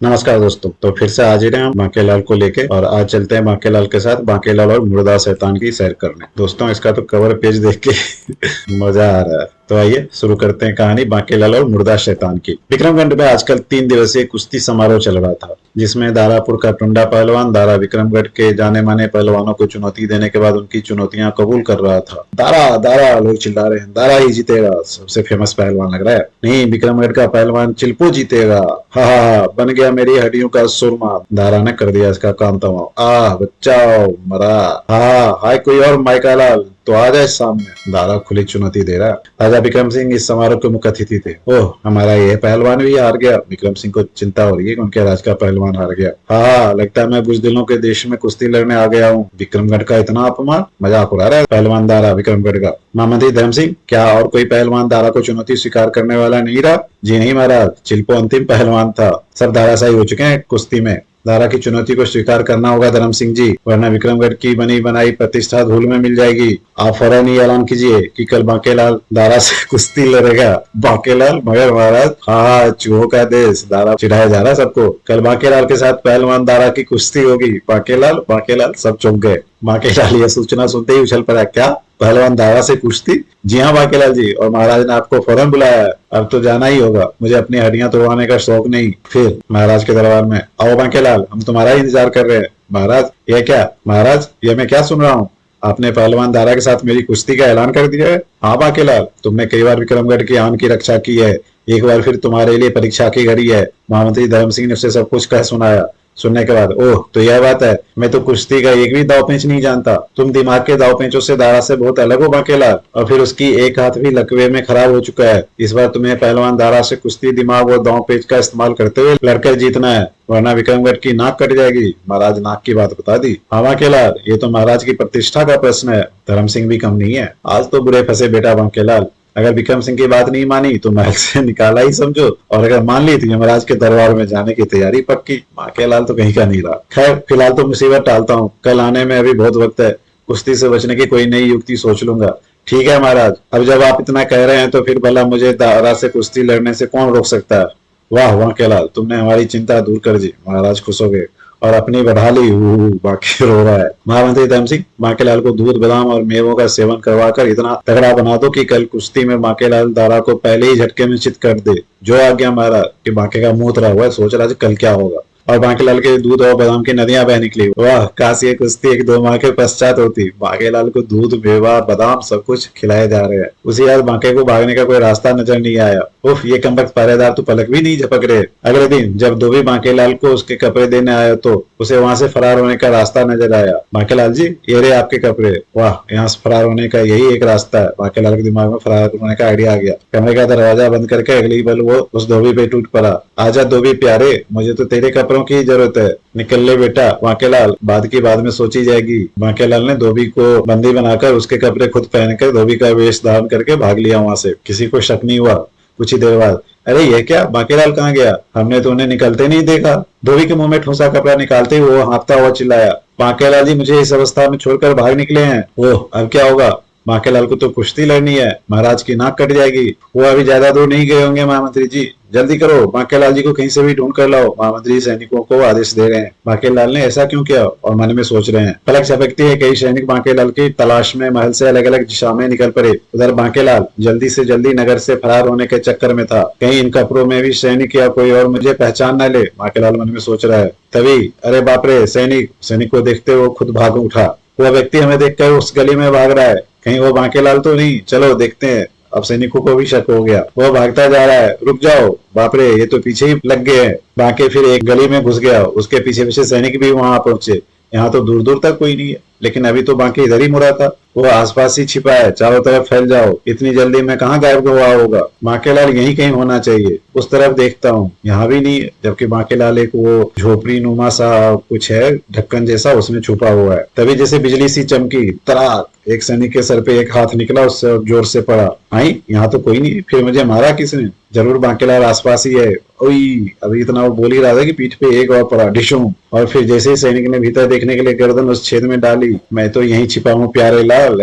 नमस्कार दोस्तों। तो फिर से हाजिर हैं हम बांकेलाल को लेके और आज चलते हैं बांकेलाल के साथ बांकेलाल और मुर्दा शैतान की सैर करने। दोस्तों इसका तो कवर पेज देख के मजा आ रहा है। तो आइए शुरू करते हैं कहानी बांकेलाल और मुर्दा शैतान की। विक्रमगढ़ में आजकल 3 दिवसीय कुश्ती समारोह चल रहा था, जिसमें दारापुर का टुंडा पहलवान दारा विक्रमगढ़ के जाने माने पहलवानों को चुनौती देने के बाद उनकी चुनौतियां कबूल कर रहा था। दारा दारा लोग चिल्ला रहे हैं, दारा ही जीतेगा, सबसे फेमस पहलवान लग रहा है। नहीं, विक्रमगढ़ का पहलवान चिल्पू जीतेगा। हा हा हा, बन गया मेरी हड्डियों का सुरमा। दारा ने कर दिया इसका काम तमाम। बचाओ, मरा। हाँ, हाय कोई और माइका लाल तो आ जाए सामने। दारा खुली चुनौती दे रहा। राजा विक्रम सिंह इस समारोह के मुख्य अतिथि थे। ओह, हमारा ये पहलवान भी हार गया। विक्रम सिंह को चिंता हो रही है कि उनके राज का पहलवान हार गया। हाँ, लगता है मैं बुजदिलों के देश में कुश्ती लड़ने आ गया हूँ। विक्रमगढ़ का इतना अपमान, मजाक उड़ा रहा है पहलवान दारा विक्रमगढ़ का। महामंत्री धर्म सिंह, क्या और कोई पहलवान दारा को चुनौती स्वीकार करने वाला नहीं रहा? जी नहीं महाराज, चिल्पो अंतिम पहलवान था। सब दाराशाही हो चुके हैं कुश्ती में। दारा की चुनौती को स्वीकार करना होगा धर्म सिंह जी, वरना विक्रमगढ़ की बनी बनाई प्रतिष्ठा धूल में मिल जाएगी। आप फौरन ही ऐलान कीजिए कि कल बांकेलाल दारा से कुश्ती लड़ेगा। बांकेलाल, मगर महाराज, हाँ, चूहों का देश। दारा चिढ़ाया जा रहा सबको। कल बांकेलाल के साथ पहलवान दारा की कुश्ती होगी। बांकेलाल बांकेलाल, सब चौंक गए। बांकेलाल यह सूचना सुनते ही उछल पड़ा। क्या, पहलवान दारा से कुश्ती? जी हाँ बांकेलाल जी, और महाराज ने आपको फौरन बुलाया है। अब तो जाना ही होगा, मुझे अपनी हड्डियां तोड़वाने का शौक नहीं। फिर महाराज के दरबार में आओ बांकेलाल, हम तुम्हारा ही इंतजार कर रहे हैं। महाराज, यह क्या? महाराज, यह मैं क्या सुन रहा हूँ? आपने पहलवान दारा के साथ मेरी कुश्ती का ऐलान कर दिया है? हाँ बांकेलाल, तुमने कई बार विक्रमगढ़ की आन की रक्षा की है, एक बार फिर तुम्हारे लिए परीक्षा की घड़ी है। महामंत्री धर्म सिंह ने उसे सब कुछ कह सुनाया। सुनने के बाद, ओह तो यह बात है, मैं तो कुश्ती का एक भी दाव पेंच नहीं जानता। तुम दिमाग के दाव पेंचों से दारा से बहुत अलग हो बांकेलाल, और फिर उसकी एक हाथ भी लकवे में खराब हो चुका है। इस बार तुम्हें पहलवान दारा से कुश्ती दिमाग और दाव पेंच का इस्तेमाल करते हुए लड़कर जीतना है, वरना विक्रमगढ़ की नाक कट जाएगी। महाराज नाक की बात बता दी। हाँ बांकेलाल, ये तो महाराज की प्रतिष्ठा का प्रश्न है। धर्म सिंह भी कम नहीं है। आज तो बुरे फंसे बेटा बांकेलाल। अगर विक्रम सिंह की बात नहीं मानी तो महल से निकाला ही समझो, और अगर मान ली तो यमराज के दरबार में जाने की तैयारी पक्की। बांकेलाल तो कहीं का नहीं रहा। खैर, फिलहाल तो मुसीबत टालता हूँ, कल आने में अभी बहुत वक्त है। कुश्ती से बचने की कोई नई युक्ति सोच लूंगा। ठीक है महाराज, अब जब आप इतना कह रहे हैं तो फिर भला मुझे दारा से कुश्ती लड़ने से कौन रोक सकता है? वाह बांकेलाल, तुमने हमारी चिंता दूर कर दी। महाराज खुश हो गए और अपनी बढ़ा ली। बाकी रो रहा है। महामंत्री धर्म सिंह, बांकेलाल को दूध बादाम और मेवों का सेवन करवाकर इतना तगड़ा बना दो कि कल कुश्ती में बांकेलाल दारा को पहले ही झटके में चित कर दे। जो आज्ञा महाराज। कि बांके का मुंह उतरा हुआ है, सोच रहा था कल क्या होगा। और बांकेलाल के दूध और बादाम की नदियां बह निकली। वाह, काश ये कुश्ती 1-2 माह के पश्चात होती। बांकेलाल को दूध, मेवा, बादाम सब कुछ खिलाए जा रहे हैं। उसी आज बांके को भागने का कोई रास्ता नजर नहीं आया। उफ, ये कमबख्त पहरेदार तो पलक भी नहीं झपक रहे। अगले दिन जब धोबी बांकेलाल को उसके कपड़े देने आया तो उसे वहां से फरार होने का रास्ता नजर आया। बांकेलाल जी, ये रहे आपके कपड़े। वाह, यहाँ से फरार होने का यही एक रास्ता है। बांकेलाल के दिमाग में फरार होने का आइडिया आ गया। कमरे का दरवाजा बंद करके अगली पल वो उस धोबी पे टूट पड़ा। आजा धोबी प्यारे, मुझे तो तेरे कपड़ों की जरूरत है। निकल ले बेटा। बांकेलाल, बाद की बाद में सोची जाएगी। बांकेलाल ने धोबी को बंदी बनाकर उसके कपड़े खुद पहनकर धोबी का वेश धारण करके भाग लिया वहां से। किसी को शक नहीं हुआ। कुछ ही देर बाद, अरे ये क्या, बांकेलाल कहाँ गया? हमने तो उन्हें निकलते नहीं देखा। धोबी के मुंह में ठूसा कपड़ा निकालते ही वो हाँफता हुआ चिल्लाया, बांकेलाल जी मुझे इस अवस्था में छोड़कर भाग निकले हैं। ओह, अब क्या होगा? बांकेलाल को तो कुश्ती लड़नी है, महाराज की नाक कट जाएगी। वो अभी ज्यादा दूर नहीं गए होंगे महामंत्री जी, जल्दी करो, बांकेलाल जी को कहीं से भी ढूंढ कर लाओ। महामंत्री सैनिकों को आदेश दे रहे हैं। बांकेलाल ने ऐसा क्यों किया, और मन में सोच रहे हैं। पलक झपकती है, कई सैनिक बांकेलाल की तलाश में महल से अलग अलग दिशा में निकल पड़े। उधर बांकेलाल जल्दी से जल्दी नगर से फरार होने के चक्कर में था। कहीं इन कपड़ों में भी सैनिक या कोई और मुझे पहचान न ले, बांकेलाल मन में सोच रहा है। तभी, अरे बाप रे, सैनिक! सैनिक को देखते वो खुद भाग उठा। वो व्यक्ति हमें देखकर उस गली में भाग रहा है। कहीं वो बांकेलाल तो नहीं? चलो देखते हैं। अब सैनिकों को भी शक हो गया। वो भागता जा रहा है। रुक जाओ, बाप रे, ये तो पीछे ही लग गए हैं। बांके फिर एक गली में घुस गया। उसके पीछे पीछे सैनिक भी वहां पहुंचे। यहाँ तो दूर दूर तक कोई नहीं है, लेकिन अभी तो बांके इधर ही मुड़ा था। वो आसपास ही छिपा है, चारों तरफ फैल जाओ। इतनी जल्दी में कहाँ गायब हुआ होगा? बांकेलाल यहीं कहीं होना चाहिए। उस तरफ देखता हूँ, यहाँ भी नहीं है। जबकि बांकेलाल एक वो झोपड़ी नुमा सा कुछ है, ढक्कन जैसा, उसमें छुपा हुआ है। तभी जैसे बिजली सी चमकी, तराक, एक सैनिक के सर पे एक हाथ निकला, उससे जोर से पड़ा। आई, यहाँ तो कोई नहीं। फिर मुझे मारा किसने? जरूर बांकेलाल आसपास ही है। ओई, अभी इतना वो बोल ही रहा था कि पीठ पे एक और पड़ा, डिशूम। और फिर जैसे ही सैनिक ने भीतर देखने के लिए गर्दन उस छेद में डाली, मैं तो यहीं छिपा हूँ प्यारे लाल।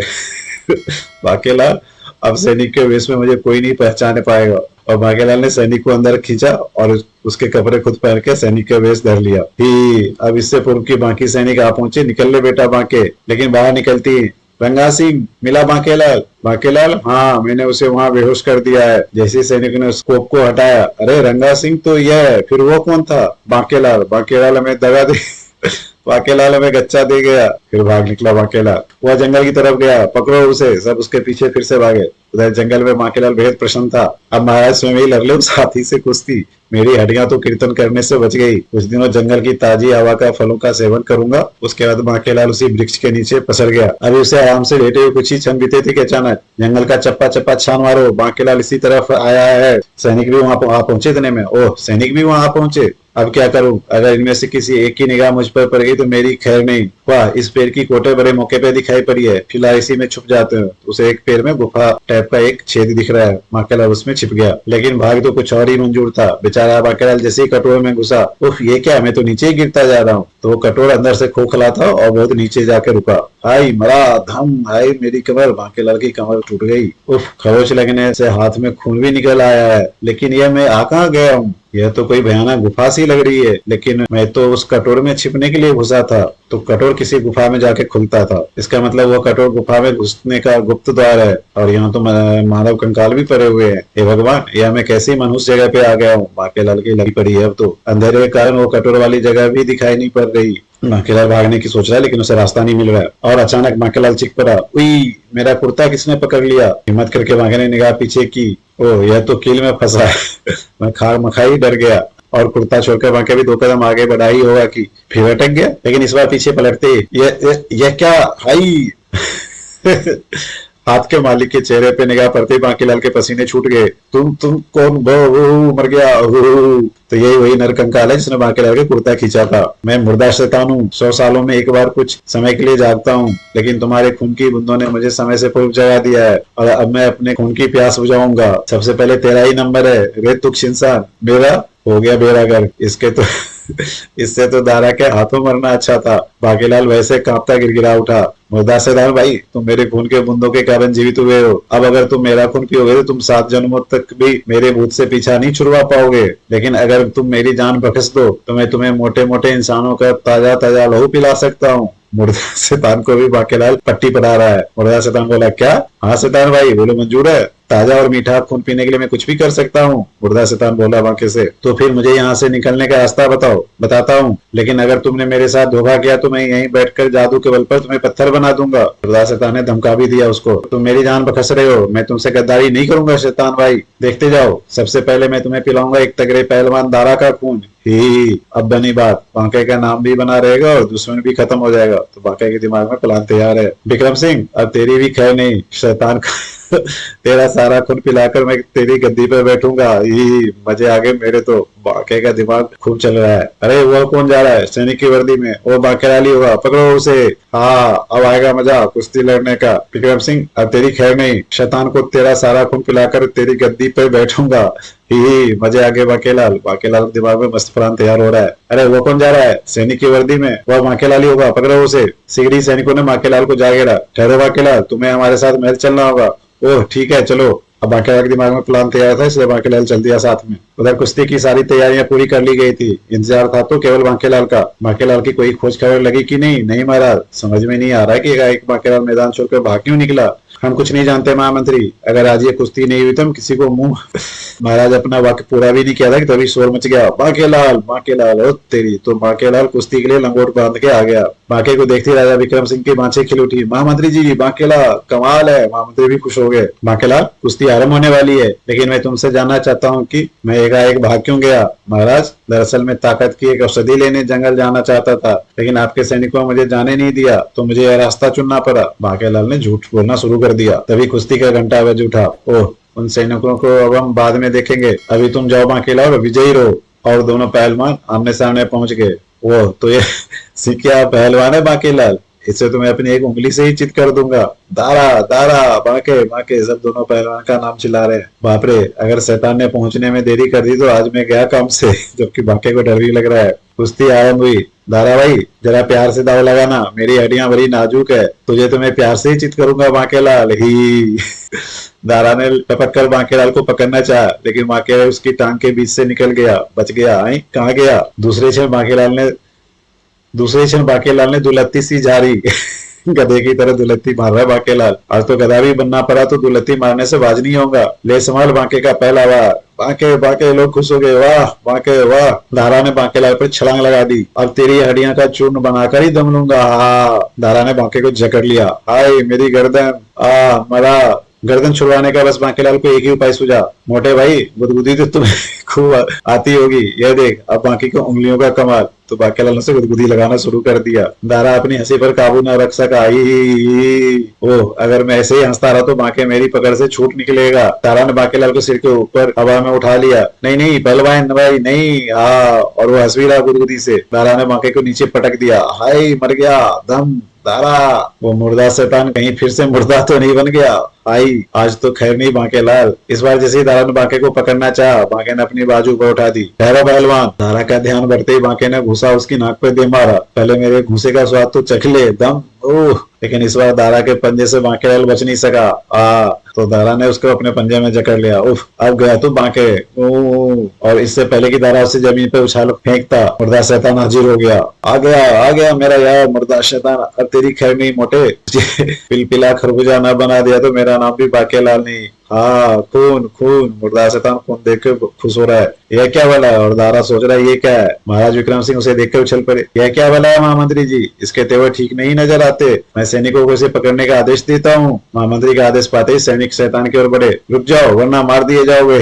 बांकेलाल, अब सैनिक के वेश में मुझे कोई नहीं पहचान पाएगा। और बांकेलाल ने सैनिक को अंदर खींचा और उसके कपड़े खुद पहन के सैनिक का वेश धर लिया। ही अब इससे पूर्व की बाकी सैनिक आ पहुंचे। निकल ले बेटा बांके, लेकिन बाहर निकलती रंगा सिंह मिला बांकेलाल। बांकेलाल, हाँ मैंने उसे वहां बेहोश कर दिया है। जैसे सैनिक ने स्कोप को हटाया, अरे रंगा सिंह तो यह है, फिर वो कौन था? बांकेलाल, बांकेलाल हमें दगा दे बांकेलाल हमें गच्चा दे गया। फिर भाग निकला बांकेलाल। वह जंगल की तरफ गया, पकड़ो उसे। सब उसके पीछे फिर से भागे। उधर जंगल में बांकेलाल बेहद प्रसन्न था। अब महाराज स्वयं ही लड़ ले उस हाथी से कुश्ती। मेरी हड्डियां तो कीर्तन करने से बच गई। कुछ दिनों जंगल की ताजी हवा का फलों का सेवन करूंगा। उसके बाद बांकेलाल उसी वृक्ष के नीचे पसर गया। अभी उसे आराम से लेटे हुए कुछ ही क्षण बीते थे कि अचानक जंगल का चप्पा चप्पा छान मारो, बांकेलाल इसी तरफ आया है। सैनिक भी वहां पहुंचे इतने में। ओह, सैनिक भी वहां पहुंचे। अब क्या करूं? अगर इनमें से किसी एक की निगाह मुझ पर पड़ गई तो मेरी खैर नहीं। वाह, इस पेड़ की कोटे बड़े मौके पे दिखाई पड़ी है। फिलहाल इसी में छुप जाते हैं। उसे एक पेड़ में गुफा टाइप का एक छेद दिख रहा है। बांकेलाल उसमें छिप गया, लेकिन भाग तो कुछ और ही मंजूर था। बेचारा बांकेलाल जैसे ही कटोरे में घुसा, उफ ये क्या, मैं तो नीचे ही गिरता जा रहा हूँ। तो वो कटोरा अंदर से खोखला था और बहुत नीचे जाके रुका। हाय मरा धम, हाय मेरी कमर। बांकेलाल की कमर टूट गई। उफ, खरोच लगने से हाथ में खून भी निकल आया है। लेकिन यह मैं आ कहाँ गया हूँ? यह तो कोई भयानक गुफा सी लग रही है। लेकिन मैं तो उस कटोर में छिपने के लिए घुसा था। तो कटोर किसी गुफा में जाके खुलता था। इसका मतलब वो कटोर गुफा में घुसने का गुप्त द्वार है। और यहाँ तो मानव कंकाल भी पड़े हुए हैं। हे भगवान, यह मैं कैसी मनुष्य जगह पे आ गया हूँ? बांकेलाल की लगी पड़ी है। अब तो अंधेरे के कारण वो कटोर वाली जगह भी दिखाई नहीं पड़ रही। बांकेलाल भागने की सोच रहा है, लेकिन उसे रास्ता नहीं मिल रहा है। और अचानक बांकेलाल चीख पड़ा, उई, मेरा कुर्ता किसने पकड़ लिया? हिम्मत करके बांके ने निगाह पीछे की। ओह, यह तो कील में फंसा है मैं खार मखाई डर गया और कुर्ता छोड़कर बांके भी 2 कदम आगे बढ़ा ही होगा कि फिर अटक गया। लेकिन इस बार पीछे पलटते यह क्या? हाई हाथ के मालिक के चेहरे पे निगाह पड़ते बांकेलाल के पसीने छूट गए। तुम कौन? मर गया। तो यही वही नरकंकाल है जिसने बांकेलाल के कुर्ता खींचा था। मैं मुर्दा शैतान हूँ। 100 सालों में एक बार कुछ समय के लिए जागता हूँ, लेकिन तुम्हारे खून की बूंदों ने मुझे समय से पूर्व जगा दिया है और अब मैं अपने खून की प्यास बुझाऊंगा। सबसे पहले तेरा ही नंबर है रे तुक्ष इंसान। मेरा हो गया बेरागर। इसके तो इससे तो दारा के हाथों मरना अच्छा था। बांकेलाल वैसे कांपता गिड़गिड़ा उठा। मुर्दा सरदार भाई, तुम मेरे खून के बूंदों के कारण जीवित हुए हो। अब अगर तुम मेरा खून पियोगे तो तुम 7 जन्मों तक भी मेरे भूत से पीछा नहीं छुड़वा पाओगे। लेकिन अगर तुम मेरी जान बख्श दो तो मैं तुम्हें मोटे मोटे इंसानों का ताजा ताजा लहू पिला सकता हूँ। मुर्दा शैतान को भी बांकेलाल पट्टी पढ़ा रहा है। मुर्दा शैतान बोला, क्या? हाँ शैतान भाई, बोलो मंजूर है। ताजा और मीठा खून पीने के लिए मैं कुछ भी कर सकता हूँ। मुर्दा शैतान बोला बांके से। तो फिर मुझे यहाँ से निकलने का रास्ता बताओ। बताता हूँ, लेकिन अगर तुमने मेरे साथ धोखा किया तो मैं यहीं बैठकर जादू के बल पर तुम्हें पत्थर बना दूंगा। मुर्दा शैतान ने धमका भी दिया उसको। तुम मेरी जान बख्श रहे हो, मैं तुमसे गद्दारी नहीं करूंगा शैतान भाई। देखते जाओ, सबसे पहले मैं तुम्हें पिलाऊंगा एक तगड़े पहलवान दारा का खून। ही, अब बनी बात। बांके का नाम भी बना रहेगा और दुश्मन भी खत्म हो जाएगा। तो बांके के दिमाग में प्लान तैयार है। विक्रम सिंह, अब तेरी भी खैर नहीं। शैतान का तेरा सारा खून पिलाकर मैं तेरी गद्दी पर बैठूंगा। ही, मजे आ गए मेरे तो। बांके का दिमाग खूब चल रहा है। अरे वो कौन जा रहा है सैनिक की वर्दी में? वो बांकेलाल ही होगा, पकड़ो उसे। हाँ, अब आएगा मजा कुश्ती लड़ने का। विक्रम सिंह, अब तेरी खैर नहीं। शैतान को तेरा सारा खून पिलाकर तेरी गद्दी पर बैठूंगा। ही, मजे आगे बांकेलाल। बांकेलाल के दिमाग में मस्त प्लान तैयार हो रहा है। अरे वो कौन जा रहा है सैनिक की वर्दी में? वह बांकेलाल ही होगा, पकड़ो उसे। सिगड़ी सैनिकों ने बांकेलाल को जागेड़ा। ठहरो बांकेलाल, तुम्हें हमारे साथ महल चलना होगा। ओह ठीक है, चलो। अब बांकेलाल के दिमाग में प्लान तैयार था, इसलिए बांकेलाल चल दिया साथ में। उधर कुश्ती की सारी तैयारियां पूरी कर ली गई थी। इंतजार था तो केवल बांकेलाल का। बांकेलाल की कोई खोज खबर लगी कि नहीं? नहीं महाराज, समझ में नहीं आ रहा कि एक बांकेलाल मैदान छोड़कर भाग क्यों निकला। हम कुछ नहीं जानते महामंत्री। अगर आज ये कुश्ती नहीं हुई तो हम किसी को मुंह महाराज अपना वाक्य पूरा भी नहीं किया था कि तभी शोर मच गया। बांकेलाल, बांकेलाल, ओ तेरी। तो बांकेलाल कुश्ती के लिए लंगोट बांध के आ गया। बांके को देखते राजा विक्रम सिंह की बांछें खिल उठी। महामंत्री जी, बांकेलाल कमाल है। महामंत्री भी खुश हो गए। बांकेलाल, कुश्ती आरंभ होने वाली है, लेकिन मैं तुमसे जानना चाहता हूँ कि मैं एकाएक भाग क्यों गया। महाराज, दरअसल मैं ताकत की एक औषधि लेने जंगल जाना चाहता था, लेकिन आपके सैनिकों ने मुझे जाने नहीं दिया, तो मुझे यह रास्ता चुनना पड़ा। बांकेलाल ने झूठ बोलना शुरू कर दिया। तभी कुश्ती का घंटा बज उठा। ओह, उन सैनिकों को अब हम बाद में देखेंगे। अभी तुम जाओ बांकेलाल और विजयी रहो। और दोनों पहलवान आमने सामने पहुंच गए। वो तो ये सिक्किया पहलवान है बांकेलाल, इससे तो मैं अपनी एक उंगली से ही चित कर दूंगा। दारा दारा, बांके बांके, सब दोनों पहलवान का नाम चिल्ला रहे हैं। बाप रे, अगर शैतान ने पहुंचने में देरी कर दी तो आज मैं गया काम से। जबकि बांके को डर भी लग रहा है। कुश्ती आरंभ हुई। दारा भाई जरा प्यार से दाव लगाना, मेरी हड्डियां बड़ी नाजुक है, तुझे तो मैं प्यार से ही चित करूंगा बांकेलाल ही। दारा ने टपक कर बांकेलाल को पकड़ना चाहा, लेकिन बांकेलाल उसकी टांग के बीच से निकल गया, बच गया। आई कहाँ गया? दूसरे क्षण बांकेलाल ने दुलत्ती सी झाड़ी। गधे की तरह दुलत्ती मार रहा है बांकेलाल। आज तो गधा भी बनना पड़ा तो दुलत्ती मारने से बाज नहीं होगा। ले संभाल बांके का पहला वार। बांके बांके लोग खुश हो गए, वाह बांके वाह। दारा ने बांकेलाल पर छलांग लगा दी। अब तेरी हड्डियां का चूर्ण बनाकर ही दम लूंगा। हा। दारा ने बांके को जकड़ लिया। हाय मेरी गर्दन, आ मरा। गर्दन छुड़वाने का बस बांकेलाल को एक ही उपाय सूझा। मोटे भाई गुदगुदी तो तुम्हें खूब आती होगी, यह देख अब बाकी को उंगलियों का कमाल। तो बांकेलाल ने उसे गुदगुदी लगाना शुरू कर दिया। दारा अपनी हंसी पर काबू न रख सका। ओह अगर मैं ऐसे ही हंसता रहा तो बांके मेरी पकड़ से छूट निकलेगा। दारा ने बांकेलाल को सिर के ऊपर हवा में उठा लिया। नहीं नहीं पहलवान भाई नहीं। हाँ और वो हंस भी रहा गुदगुदी से। दारा ने बांके को नीचे पटक दिया। हाय मर गया दम। दारा वो मुर्दा शैतान कहीं फिर से मुर्दा तो नहीं बन गया। आई आज तो खैर नहीं बांकेलाल। इस बार जैसे ही दारा ने बांके को पकड़ना चाहा, बांके ने अपनी बाजू पर उठा दी। ठहरो पहलवान। दारा का ध्यान बढ़ते ही बांके ने घूसा उसकी नाक पे दे मारा। पहले मेरे घूसे का स्वाद तो चख ले दम। ओह लेकिन इस बार दारा के पंजे से बांकेलाल बच नहीं सका। तो दारा ने उसको अपने पंजे में जकड़ लिया। उफ अब गया तू बांके। और इससे पहले कि दारा उसे जमीन पे उछाल फेंकता, मुर्दा शैतान हाजिर हो गया। आ गया मेरा यार मुर्दा शैतान। अब तेरी खैर नहीं मोटे। पिलपिला खरबूजा न बना दिया तो मेरा नाम भी बांकेलाल नहीं। हाँ खून खून। मुर्दा शैतान खून देख के खुश हो रहा है। यह क्या भला है? और दारा सोच रहा है ये क्या है? महाराज विक्रम सिंह उसे देखकर उछल पड़े। यह क्या भला है महामंत्री जी? इसके तेवर ठीक नहीं नजर आते। मैं सैनिकों को इसे पकड़ने का आदेश देता हूँ। महामंत्री का आदेश पाते ही सैनिक शैतान की ओर बढ़े। रुक जाओ वरना मार दिए जाओगे।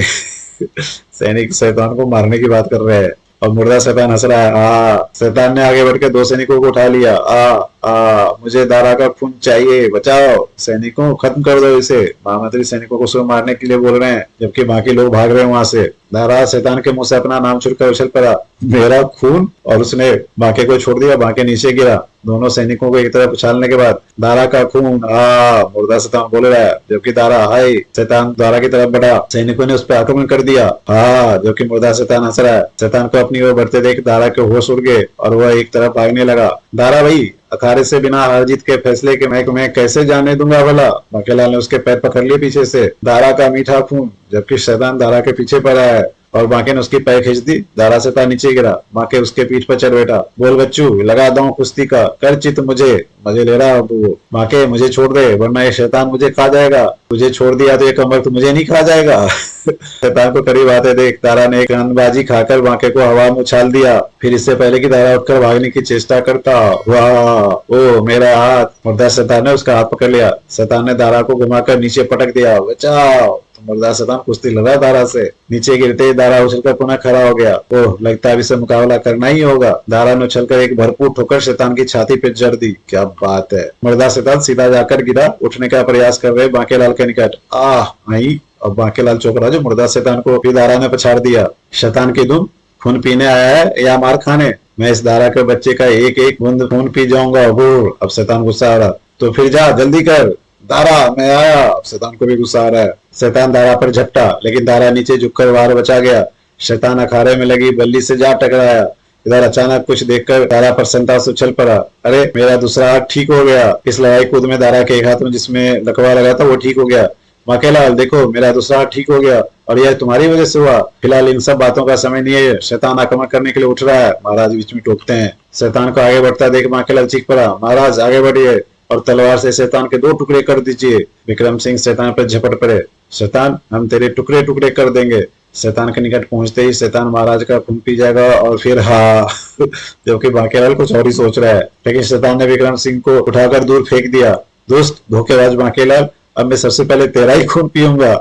सैनिक शैतान को मारने की बात कर रहे हैं और मुर्दा शैतान हंस रहा है। शैतान ने आगे बढ़कर 2 सैनिकों को उठा लिया। मुझे दारा का खून चाहिए, बचाओ। सैनिकों खत्म कर दो इसे। महामंत्री सैनिकों को उसको मारने के लिए बोल रहे हैं जबकि बाकी लोग भाग रहे हैं वहां से। दारा शैतान के मुंह से अपना नाम छुड़कर उछल पड़ा। मेरा खून। और उसने बांके को छोड़ दिया। बांके नीचे गिरा। दोनों सैनिकों को एक तरफ उछालने के बाद दारा का खून। मुर्दा शैतान बोल रहा है जबकि दारा हाय। शैतान दारा की तरफ बढ़ा। सैनिकों ने उस पर आक्रमण कर दिया। जबकि मुर्दा शैतान हंस रहा है। शैतान को अपनी ओर बढ़ते देख दारा के होश उड़ गए और वह एक तरफ भागने लगा। दारा भाई अखाड़े से बिना हार जीत के फैसले के मैं कैसे जाने दूंगा भला? बांकेलाल ने उसके पैर पकड़ लिए पीछे से। दारा का मीठा खून। जबकि शैतान दारा के पीछे पड़ा है और बांके ने उसकी पैर खींच दी। दारा शैतान नीचे गिरा। बांके उसके पीठ पर चढ़ बैठा। बोल बच्चू लगा दो कुश्ती का, कर चित मुझे मजे ले रहा वो। बांके मुझे छोड़ दे वरना ये शैतान मुझे खा जाएगा। तुझे छोड़ दिया तो ये कमर तो मुझे नहीं खा जाएगा। शैतान को करीब आते देख दारा ने एक अंबाजी खाकर बांके को हवा में उछाल दिया। फिर इससे पहले कि दारा उठकर भागने की चेष्टा करता, वाह ओ मेरा हाथ। मुर्दा शैतान ने उसका हाथ पकड़ लिया। शैतान ने दारा को घुमाकर नीचे पटक दिया। बचाओ। तो मुर्दा शैतान कुश्ती लड़ा दारा से। नीचे गिरते ही दारा उछलकर पुनः खड़ा हो गया। ओह लगता है इसे मुकाबला करना ही होगा। दारा ने उछलकर एक भरपूर ठोकर शैतान की छाती पे जड़ दी। क्या बात है। मुर्दा शैतान सीधा जाकर गिरा। उठने का प्रयास कर रहे बांकेलाल के निकट। आई। अब बांकेलाल चौंक रहा जो मुर्दा शैतान को भी दारा ने पछाड़ दिया। शैतान की धुन खून पीने आया है या मार खाने? मैं इस दारा के बच्चे का एक एक बूंद खून पी जाऊंगा। अब शैतान गुस्सा आ रहा। तो फिर जा जल्दी कर। दारा मैं आया। अब शैतान को भी गुस्सा आ रहा है। शैतान दारा पर झपटा लेकिन दारा नीचे झुककर वार बचा गया। शैतान अखाड़े में लगी बल्ली से जा टकराया। इधर अचानक कुछ देखकर दारा प्रसन्नता से उछल पड़ा। अरे मेरा दूसरा हाथ ठीक हो गया। इस लड़ाई कूद में दारा के एक हाथ में जिसमें लकवा लगा था वो ठीक हो गया। बांकेलाल देखो मेरा दूसरा हाथ ठीक हो गया और यह तुम्हारी वजह से हुआ। फिलहाल इन सब बातों का समय नहीं है। शैतान आक्रमण करने के लिए उठ रहा है। महाराज बीच में टोकते हैं। शैतान को आगे बढ़ता देख बांकेलाल चीख पड़ा, महाराज आगे बढ़िए और तलवार से शैतान के 2 टुकड़े कर दीजिए। विक्रम सिंह शैतान पर झपट पड़े। शैतान हम तेरे टुकड़े टुकड़े कर देंगे। शैतान के निकट पहुंचते ही शैतान महाराज का खून पी जाएगा और फिर जबकि बांकेलाल कुछ और ही सोच रहा है लेकिन शैतान ने विक्रम सिंह को उठाकर दूर फेंक दिया। दोस्त धोखेबाज बांकेलाल, अब मैं सबसे पहले तेरा ही खून पीऊंगा।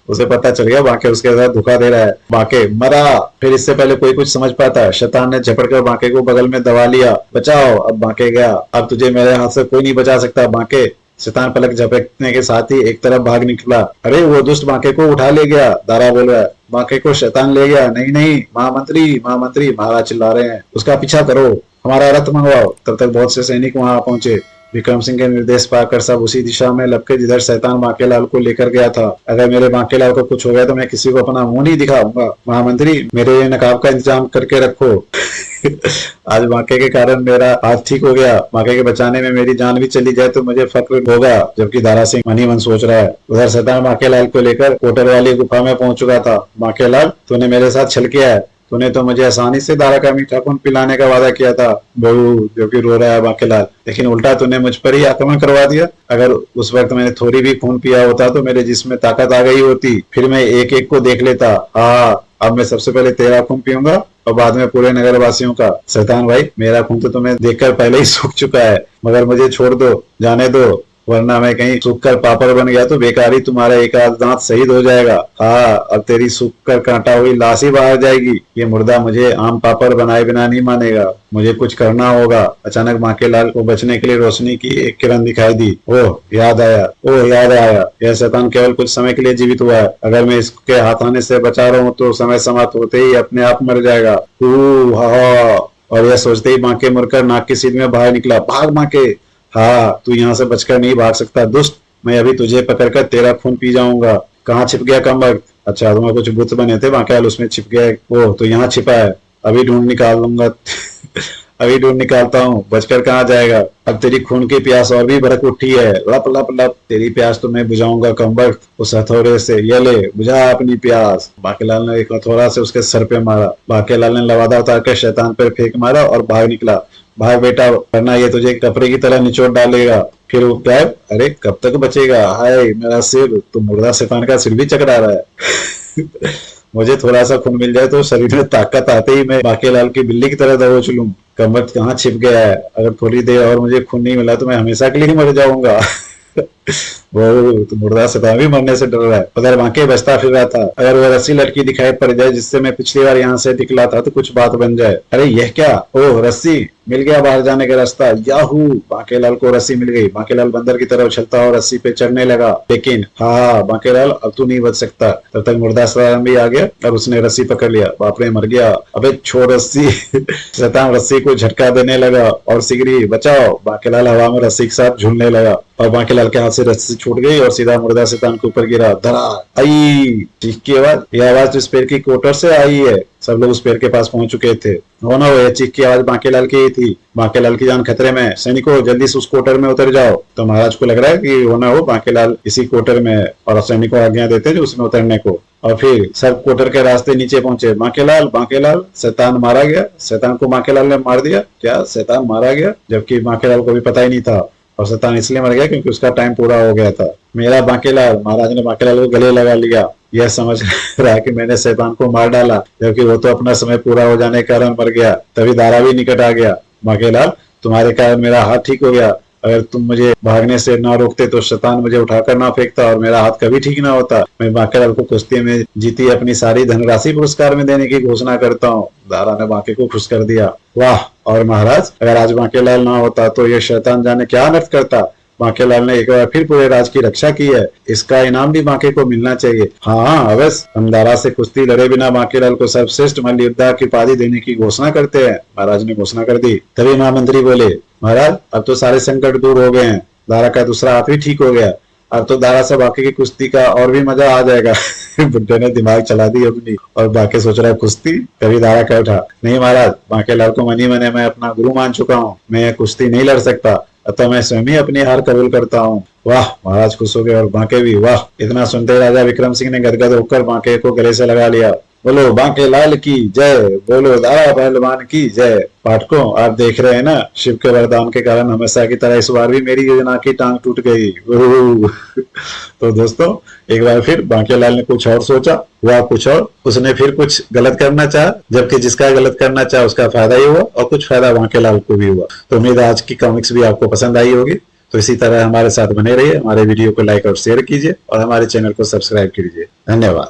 उसे पता चल गया बांके उसके साथ धोखा दे रहा है। बांके मरा। फिर इससे पहले कोई कुछ समझ पाता है शैतान ने झपटकर बांके को बगल में दबा लिया। बचाओ। अब बांके गया। अब तुझे मेरे हाथ से कोई नहीं बचा सकता बांके। शैतान पलक झपकने के साथ ही एक तरफ भाग निकला। अरे वो दुष्ट बांके को उठा ले गया। दारा बोल रहा है। बांके को शैतान ले गया। नहीं नहीं महामंत्री महाराज चिल्ला रहे हैं। उसका पीछा करो, हमारा रथ मंगवाओ। तब तक बहुत से सैनिक वहां पहुंचे। विक्रम सिंह के निर्देश पाकर सब उसी दिशा में लपके जिधर शैतान बांकेलाल को लेकर गया था। अगर मेरे बांकेलाल को कुछ हो गया तो मैं किसी को अपना मुंह नहीं दिखाऊंगा। महामंत्री, मेरे लिए नकाब का इंतजाम करके रखो। आज बांके के कारण मेरा हाथ ठीक हो गया। बांके के बचाने में मेरी जान भी चली जाए तो मुझे फक्र होगा। जबकि दारा सिंह मन ही मन सोच रहा है। उधर शैतान बांकेलाल को लेकर कोटर वाली गुफा में पहुंच चुका था। बांकेलाल, तूने मेरे साथ छल किया है। तूने तो मुझे आसानी से दारा का मीठा खून पिलाने का वादा किया था। बहू, जो कि रो रहा है बांकेलाल, लेकिन उल्टा तूने मुझ पर ही आक्रमण करवा दिया। अगर उस वक्त मैंने थोड़ी भी खून पिया होता तो मेरे जिस्म में ताकत आ गई होती। फिर मैं एक एक को देख लेता। हाँ, अब मैं सबसे पहले तेरा खून पीऊंगा और बाद में पूरे नगर वासियों का। शैतान भाई, मेरा खून तो तुम्हें देखकर पहले ही सूख चुका है, मगर मुझे छोड़ दो, जाने दो, वरना मैं कहीं सूख कर पापड़ बन गया तो बेकारी तुम्हारा एक आध दांत शहीद हो जाएगा। हाँ, अब तेरी सूख कर कांटा हुई लाश ही बाहर जाएगी। ये मुर्दा मुझे आम पापड़ बनाए बिना नहीं मानेगा। मुझे कुछ करना होगा। अचानक बांकेलाल को बचने के लिए रोशनी की एक किरण दिखाई दी। ओह याद आया, ओह याद आया, यह शैतान केवल कुछ समय के लिए जीवित हुआ है। अगर मैं इसके हाथ आने से बचा रहा हूँ तो समय समाप्त होते ही अपने आप मर जाएगा। और यह सोचते ही बांके मुड़कर नाक की सीध में बाहर निकला। भाग बांके। हाँ, तू यहाँ से बचकर नहीं भाग सकता दुष्ट। मैं अभी तुझे पकड़कर तेरा खून पी जाऊंगा। कहाँ छिप गया कमबख्त? अच्छा, तुम्हारे कुछ बुत बने थे बांकेलाल, उसमें छिप गया। ओह, तो यहाँ छिपा है। अभी ढूंढ निकाल लूंगा। अभी ढूंढ निकालता हूँ। बचकर कहाँ जाएगा? अब तेरी खून की प्यास और भी भड़क उठी है। लप लप लप, तेरी प्यास तो मैं बुझाऊंगा कमबख्त। उस हथौड़े से ये ले, बुझा अपनी प्यास। बांकेलाल ने एक हथौड़ा से उसके सर पे मारा। बांकेलाल ने लवादा उतारकर शैतान पर फेंक मारा और भाग निकला। भाग बेटा, वरना ये तुझे कपड़े की तरह निचोड़ डालेगा। फिर वो गायब। अरे कब तक बचेगा? हाय मेरा सिर, तो मुर्दा शैतान का सिर भी चकरा रहा है। मुझे थोड़ा सा खून मिल जाए तो शरीर में ताकत आते ही मैं बांकेलाल की बिल्ली की तरह दबोच लूं। कमबख्त कहाँ छिप गया है? अगर थोड़ी देर और मुझे खून नहीं मिला तो मैं हमेशा के लिए मर जाऊंगा। वो तो मुर्दा शैतान भी मरने से डर रहा है। उधर बांके बचता फिर रहा था। अगर वो रस्सी लटकी दिखाई पड़ जाए जिससे मैं पिछली बार यहाँ से निकला था तो कुछ बात बन जाए। अरे यह क्या? ओह रस्सी, मिल गया बाहर जाने का रास्ता। याहू, बांकेलाल को रस्सी मिल गई। बांकेलाल बंदर की तरह उछलता और रस्सी पे चढ़ने लगा। लेकिन हाँ बांकेलाल, अब तू नहीं बच सकता। तब तक मुर्दा शैतान भी आ गया और उसने रस्सी पकड़ लिया। बाप रे, मर गया। अबे छोड़ रस्सी। शैतान रस्सी को झटका देने लगा और सिगरी, बचाओ। बांकेलाल हवा में रस्सी के साथ झूलने लगा और बांकेलाल के हाथ से रस्सी छूट गई और सीधा मुर्दा शैतान के ऊपर गिरा। धरा आई चीख की आवाज। यह आवाज इस पेड़ की कोटर से आई है। सब लोग उस पेड़ के पास पहुंच चुके थे। हो ना, यह चीख की आवाज बांकेलाल की ही थी। बांकेलाल की जान खतरे में। सैनिकों, जल्दी से उस कोटर में उतर जाओ। तो महाराज को लग रहा है कि होना हो बांकेलाल इसी कोटर में है और सैनिकों आज्ञा देते जो उसमें उतरने को। और फिर सब कोटर के रास्ते नीचे पहुंचे। बांकेलाल, बांकेलाल, शैतान मारा गया। शैतान को बांकेलाल ने मार दिया। क्या शैतान मारा गया? जबकि बांकेलाल को भी पता ही नहीं था। और शैतान इसलिए मर गया क्योंकि उसका टाइम पूरा हो गया था। मेरा बांकेलाल। महाराज ने बांकेलाल को गले लगा लिया। यह समझ रहा है कि मैंने शैतान को मार डाला, जबकि वो तो अपना समय पूरा हो जाने के कारण मर गया। तभी दारा भी निकट आ गया। बांकेलाल, तुम्हारे कारण मेरा हाथ ठीक हो गया। अगर तुम मुझे भागने से ना रोकते तो शैतान मुझे उठाकर ना फेंकता और मेरा हाथ कभी ठीक ना होता। मैं बांकेलाल को कुश्ती में जीती अपनी सारी धनराशि पुरस्कार में देने की घोषणा करता हूँ। दारा ने बांके को खुश कर दिया। वाह! और महाराज, अगर आज बांकेलाल ना होता तो ये शैतान जाने क्या अनर्थ करता। बांकेलाल ने एक बार फिर पूरे राज की रक्षा की है। इसका इनाम भी बांके को मिलना चाहिए। हाँ अवश्य, हम दारा से कुश्ती लड़े बिना बांकेलाल को सर्वश्रेष्ठ मल्ल योद्धा की उपाधि देने की घोषणा करते हैं। महाराज ने घोषणा कर दी। तभी महामंत्री बोले, महाराज अब तो सारे संकट दूर हो गए हैं। दारा का दूसरा हाथ भी ठीक हो गया। अब तो दारा से बाकी की कुश्ती का और भी मजा आ जाएगा। बुड्ढे ने दिमाग चला दी अपनी और बाकी सोच रहा है कुश्ती। तभी दारा कह उठा, नहीं महाराज, बांकेलाल को मनी मने मैं अपना गुरु मान चुका हूँ। मैं कुश्ती नहीं लड़ सकता, अतः मैं स्वयं ही अपनी हार कबूल करता हूँ। वाह! महाराज खुश हो गए और बांके भी। वाह! इतना सुनते राजा विक्रम सिंह ने गदगद होकर बांके को गले से लगा लिया। बोलो बांकेलाल की जय, बोलो दारा पहलवान की जय। पाठकों, आप देख रहे हैं ना, शिव के वरदान के कारण हमेशा की तरह इस बार भी मेरी योजना की टांग टूट गई। तो दोस्तों, एक बार फिर बांकेलाल ने कुछ और सोचा, हुआ कुछ और। उसने फिर कुछ गलत करना चाहा, जबकि जिसका गलत करना चाहा उसका फायदा ही हुआ और कुछ फायदा बांकेलाल को भी हुआ। तो उम्मीद है आज की कॉमिक्स भी आपको पसंद आई होगी। तो इसी तरह हमारे साथ बने रहिए, हमारे वीडियो को लाइक और शेयर कीजिए और हमारे चैनल को सब्सक्राइब कीजिए। धन्यवाद।